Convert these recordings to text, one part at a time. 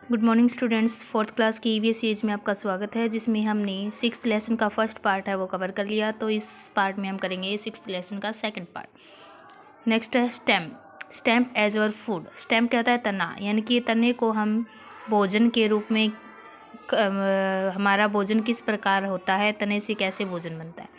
Good morning students. Fourth class की EVS series में आपका स्वागत है, जिसमें हमने सिक्स्थ लेसन का फर्स्ट पार्ट है वो कवर कर लिया। तो इस पार्ट में हम करेंगे सिक्स्थ लेसन का सेकंड पार्ट। नेक्स्ट है stem. Stem as our food. Stem क्या होता है? तना, यानी कि तने को हम भोजन के रूप में हमारा भोजन किस प्रकार होता है, तने से कैसे भोजन बनता है।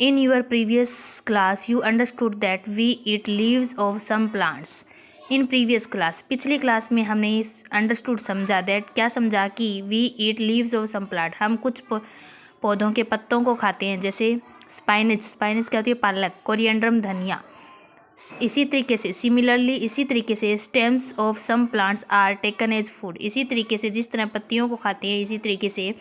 In your previous class you understood that we eat leaves of some plants. In previous class, पिछली क्लास में हमने इस अंडरस्टूड समझा, दैट क्या समझा कि we eat leaves of some plant, हम कुछ पौधों के पत्तों को खाते हैं, जैसे स्पाइनिच। स्पाइनिच क्या होती है? पालक। कोरिएंड्रम, धनिया। इसी तरीके से सिमिलरली, इसी तरीके से stems of some plants are taken as food. इसी तरीके से जिस तरह पत्तियों को खाते हैं, इसी तरीके से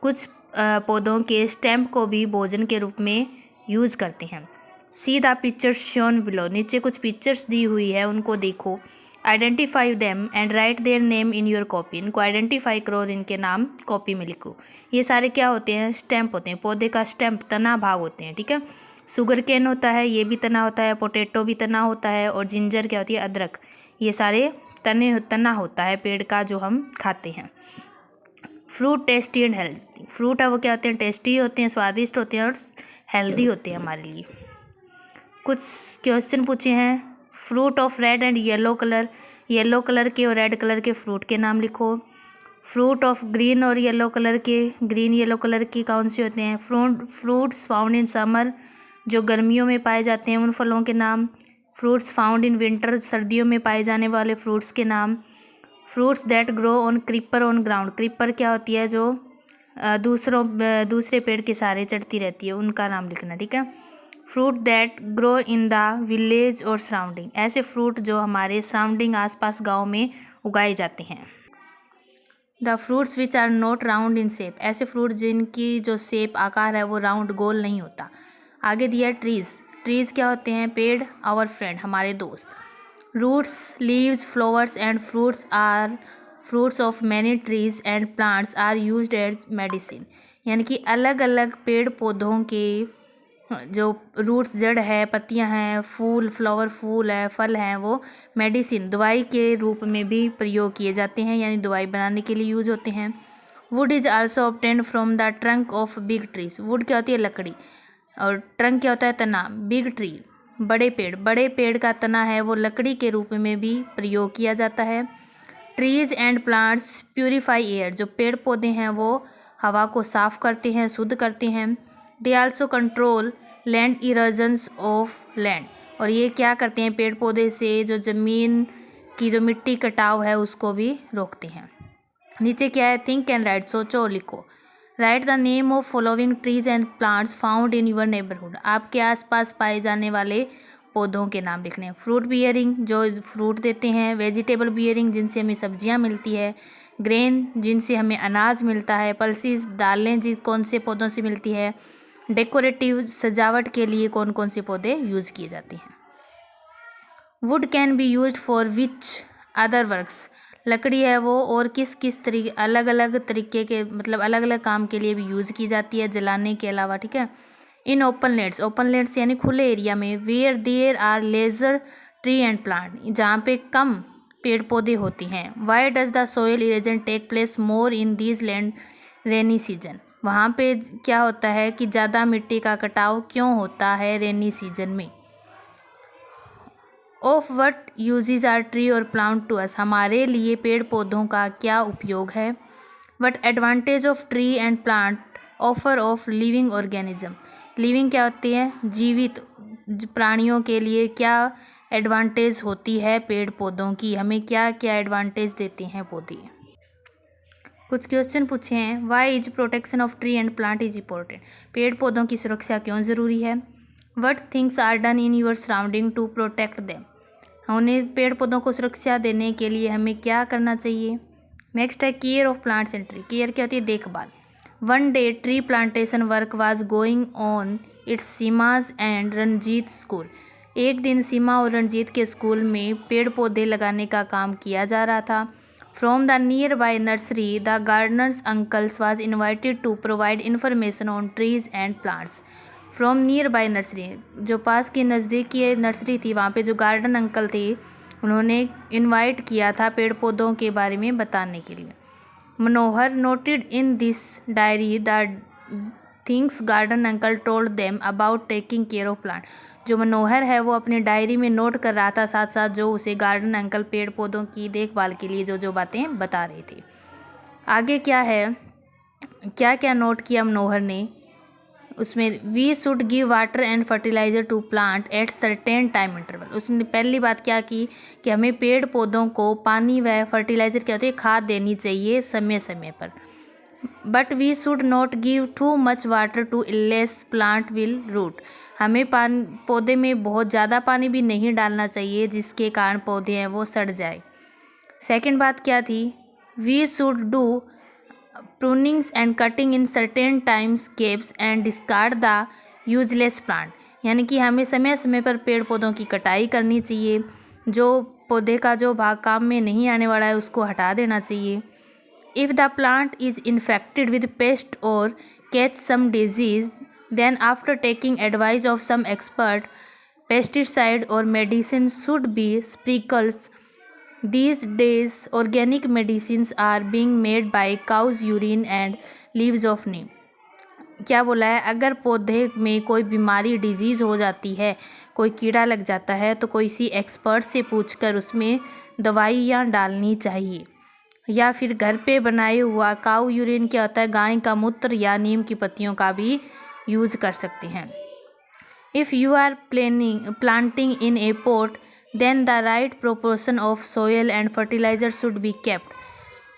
कुछ पौधों के स्टेम को भी भोजन के रूप में यूज़ करते हैं। See the pictures shown below. नीचे कुछ पिक्चर्स दी हुई है, उनको देखो। Identify them and right their name in your copy. इनको आइडेंटिफाई करो और इनके नाम कॉपी में लिखो। ये सारे क्या होते हैं? स्टेम्प होते हैं। पौधे का स्टेम्प, तना भाग होते हैं, ठीक है। शुगर केन होता है, ये भी तना होता है। पोटैटो भी तना होता है। और जिंजर क्या होती है? अदरक। ये सारे तना होता है पेड़ का, जो हम खाते हैं। Fruit tasty and healthy. Fruit है वो क्या होते हैं? टेस्टी होते हैं, स्वादिष्ट होते हैं और हेल्दी होते हैं हमारे लिए। कुछ क्वेश्चन पूछे हैं। Fruit of red and yellow colour. Yellow colour के और रेड कलर के फ्रूट के नाम लिखो। फ्रूट ऑफ ग्रीन और येलो कलर के, ग्रीन येलो कलर के कौन से होते हैं? फ्रूट्स फाउंड इन समर, जो गर्मियों में पाए जाते हैं, उन फलों के नाम। फ्रूट्स फाउंड इन विंटर, सर्दियों में पाए जाने वाले फ्रूट्स के नाम। Fruits that grow on creeper on ground. Creeper क्या होती है? जो दूसरे पेड़ के सहारे चढ़ती रहती है, उनका नाम लिखना, ठीक है। Fruit that grow in the village और सराउंडिंग। ऐसे फ्रूट जो हमारे सराउंडिंग, आसपास गांव में उगाए जाते हैं। The fruits which are not round in shape. ऐसे फ्रूट जिनकी जो शेप, आकार है, वो राउंड, गोल नहीं होता। आगे दिया ट्रीज। ट्रीज क्या होते हैं? पेड़। आवर फ्रेंड, हमारे दोस्त। Roots, leaves, flowers and fruits of many trees and plants are used as medicine. यानी कि अलग अलग पेड़ पौधों के जो रूट्स, जड़ है, पत्तियां हैं, फ्लावर, फूल है, फल हैं, वो मेडिसिन, दवाई के रूप में भी प्रयोग किए जाते हैं, यानी दवाई बनाने के लिए यूज होते हैं। Would is also obtained from the trunk of big trees. Would क्या होती है? लकड़ी। और ट्रंक क्या होता है? तना। बिग ट्री, बड़े पेड़। बड़े पेड़ का तना है वो लकड़ी के रूप में भी प्रयोग किया जाता है। Trees and plants purify air. जो पेड़ पौधे हैं वो हवा को साफ करते हैं, शुद्ध करते हैं। They also control land erosions of land. और ये क्या करते हैं? पेड़ पौधे से जो ज़मीन की जो मिट्टी कटाव है, उसको भी रोकते हैं। नीचे क्या है? Think and write. सोचो और लिखो। Write the name of following trees and plants found in your neighbourhood. आपके आसपास पाए जाने वाले पौधों के नाम लिखने हैं। फ्रूट बियरिंग, जो फ्रूट देते हैं। वेजिटेबल बियरिंग, जिनसे हमें सब्जियां मिलती है। ग्रेन, जिनसे हमें अनाज मिलता है। पल्सीज, दालें, जिन कौन से पौधों से मिलती है। डेकोरेटिव, सजावट के लिए कौन कौन से पौधे यूज किए जाते हैं। Would can be used for which other works. लकड़ी है वो और किस किस तरीके, अलग अलग तरीके के, मतलब अलग अलग काम के लिए भी यूज़ की जाती है, जलाने के अलावा, ठीक है। In open lands. Open lands यानी खुले एरिया में। Where there are lesser tree and plant, जहाँ पे कम पेड़ पौधे होती हैं। Why does the soil erosion take place more in these land rainy season. वहाँ पे क्या होता है कि ज़्यादा मिट्टी का कटाव क्यों होता है रेनी सीजन में। Of what uses are tree और प्लांट टू अस। हमारे लिए पेड़ पौधों का क्या उपयोग है। What advantage of tree and plant offer of living organism. Living क्या होती है? जीवित प्राणियों के लिए क्या एडवांटेज होती है पेड़ पौधों की, हमें क्या क्या एडवांटेज देते हैं पौधे। कुछ क्वेश्चन पूछे हैं। Why is protection of tree and plant is important. पेड़ पौधों की सुरक्षा क्यों ज़रूरी है। What things are done in your surrounding to protect them. उन्हें, पेड़ पौधों को सुरक्षा देने के लिए हमें क्या करना चाहिए। नेक्स्ट है care of plants and tree. Care क्या होती है? देखभाल। One day tree plantation work was going on its Seema's and Ranjit school. एक दिन सीमा और रंजीत के स्कूल में पेड़ पौधे लगाने का काम किया जा रहा था। From the nearby nursery the gardeners uncles was invited to provide information on trees and plants. From nearby nursery, जो पास की नज़दीक की नर्सरी थी, वहाँ पे जो गार्डन अंकल थे उन्होंने इनवाइट किया था पेड़ पौधों के बारे में बताने के लिए। Manohar noted in this diary the things garden uncle told them about taking care of plant. जो मनोहर है वो अपनी डायरी में नोट कर रहा था, साथ साथ जो उसे गार्डन अंकल पेड़ पौधों की देखभाल के लिए जो जो बातें बता रहे थे। आगे क्या है, क्या क्या नोट किया मनोहर ने, उसमें we should give water and fertiliser to plant at certain time interval. उसने पहली बात क्या की कि हमें पेड़ पौधों को पानी व फर्टिलाइज़र क्या होती है, खाद देनी चाहिए समय समय पर। But we should not give too much water to else plant will root. हमें पौधे में बहुत ज़्यादा पानी भी नहीं डालना चाहिए जिसके कारण पौधे हैं वो सड़ जाए। सेकेंड बात क्या थी, we should do prunings and cutting in certain times gaps and discard the useless plant। यानी कि हमें समय समय पर पेड़ पौधों की कटाई करनी चाहिए, जो पौधे का जो भाग काम में नहीं आने वाला है उसको हटा देना चाहिए। If the plant is infected with pest or catch some disease then after taking advice of some expert pesticide or medicine should be sprinkles. These days, organic medicines are being made by cows' urine and leaves of neem। क्या बोला है, अगर पौधे में कोई बीमारी disease हो जाती है, कोई कीड़ा लग जाता है तो कोई सी एक्सपर्ट से पूछकर उसमें दवाइयाँ डालनी चाहिए, या फिर घर पे बनाए हुआ काऊ यूरिन क्या होता है, गाय का मूत्र या नीम की पत्तियों का भी यूज़ कर सकते हैं। If you are planting in a pot then the right proportion of soil and fertilizer should be kept।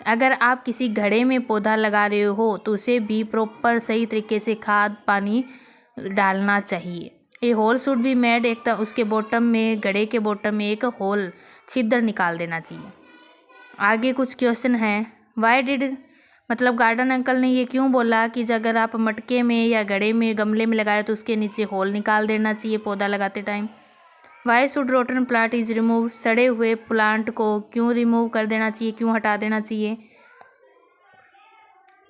अगर आप किसी घड़े में पौधा लगा रहे हो तो उसे भी प्रॉपर सही तरीके से खाद पानी डालना चाहिए। ए होल शुड बी मेड, एक उसके बॉटम में, घड़े के बॉटम में एक होल छिद्र निकाल देना चाहिए। आगे कुछ क्वेश्चन है, वाई डिड, मतलब गार्डन अंकल ने ये क्यों बोला कि अगर आप मटके में या घड़े में गमले में लगा रहे तो उसके नीचे होल निकाल देना चाहिए पौधा लगाते time. Why should rotten plant is remove, सड़े हुए प्लांट को क्यों रिमूव कर देना चाहिए, क्यों हटा देना चाहिए।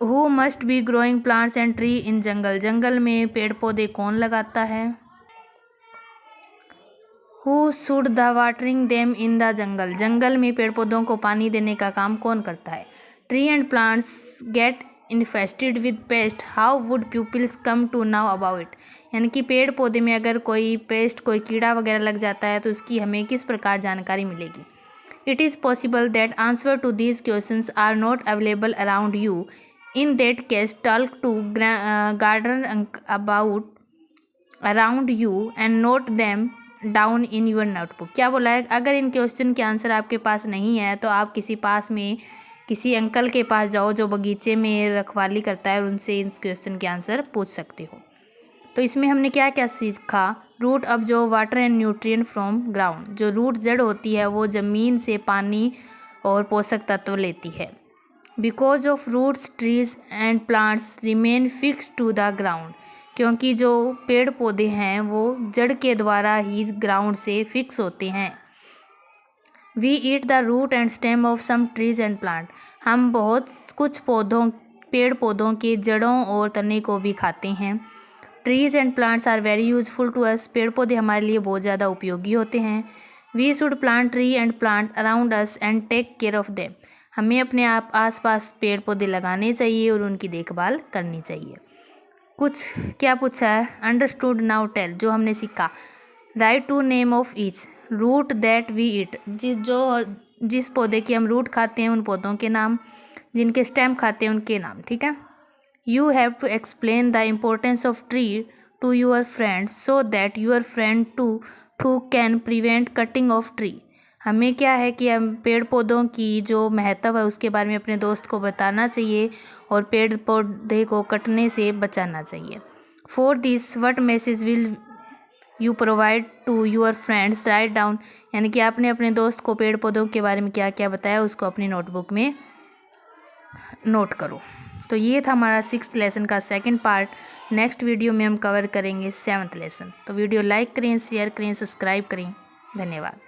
Who must be growing plants and tree in jungle, जंगल में पेड़ पौधे कौन लगाता है। Who should the watering them in the jungle, जंगल में पेड़ पौधों को पानी देने का काम कौन करता है। Tree and plants get infested with pest, how would peoples come to know about it. यानी कि पेड़ पौधे में अगर कोई पेस्ट, कोई कीड़ा वगैरह लग जाता है तो उसकी हमें किस प्रकार जानकारी मिलेगी। It is possible that answer to these questions are not available around you, in that case talk to garden about around you and note them down in your notebook. क्या बोला है, अगर इन क्वेश्चन के आंसर आपके पास नहीं है तो आप किसी पास में किसी अंकल के पास जाओ जो बगीचे में रखवाली करता है और उनसे इस क्वेश्चन के आंसर पूछ सकते हो। तो इसमें हमने क्या क्या सीखा, रूट अब जो water and nutrient from ground, जो रूट जड़ होती है वो ज़मीन से पानी और पोषक तत्व लेती है। Because of roots trees and plants remain fix to the ground, क्योंकि जो पेड़ पौधे हैं वो जड़ के द्वारा ही ग्राउंड से फिक्स होते हैं। We eat the root and stem of some trees and plant, हम बहुत कुछ पेड़ पौधों के जड़ों और तने को भी खाते हैं। Trees and plants are very useful to us, पेड़ पौधे हमारे लिए बहुत ज़्यादा उपयोगी होते हैं। We should plant tree and plant around us and take care of them, हमें अपने आस पास पेड़ पौधे लगाने चाहिए और उनकी देखभाल करनी चाहिए। कुछ क्या पूछा है, अंडरस्टूड नाउ टेल, जो हमने सीखा। Write to name of each root that we eat, जिस पौधे के हम रूट खाते हैं उन पौधों के नाम, जिनके स्टेम खाते हैं उनके नाम, ठीक है। You have to explain the importance of tree to your friend so that your friend too can prevent cutting of tree, हमें क्या है कि हम पेड़ पौधों की जो महत्व है उसके बारे में अपने दोस्त को बताना चाहिए और पेड़ पौधे को कटने से बचाना चाहिए। For this what message will you provide to your friends, write down, यानी कि आपने अपने दोस्त को पेड़ पौधों के बारे में क्या क्या बताया उसको अपनी नोटबुक में नोट करो। तो ये था हमारा 6th लेसन का सेकंड पार्ट। नेक्स्ट वीडियो में हम कवर करेंगे 7th लेसन। तो वीडियो लाइक करें, शेयर करें, सब्सक्राइब करें। धन्यवाद।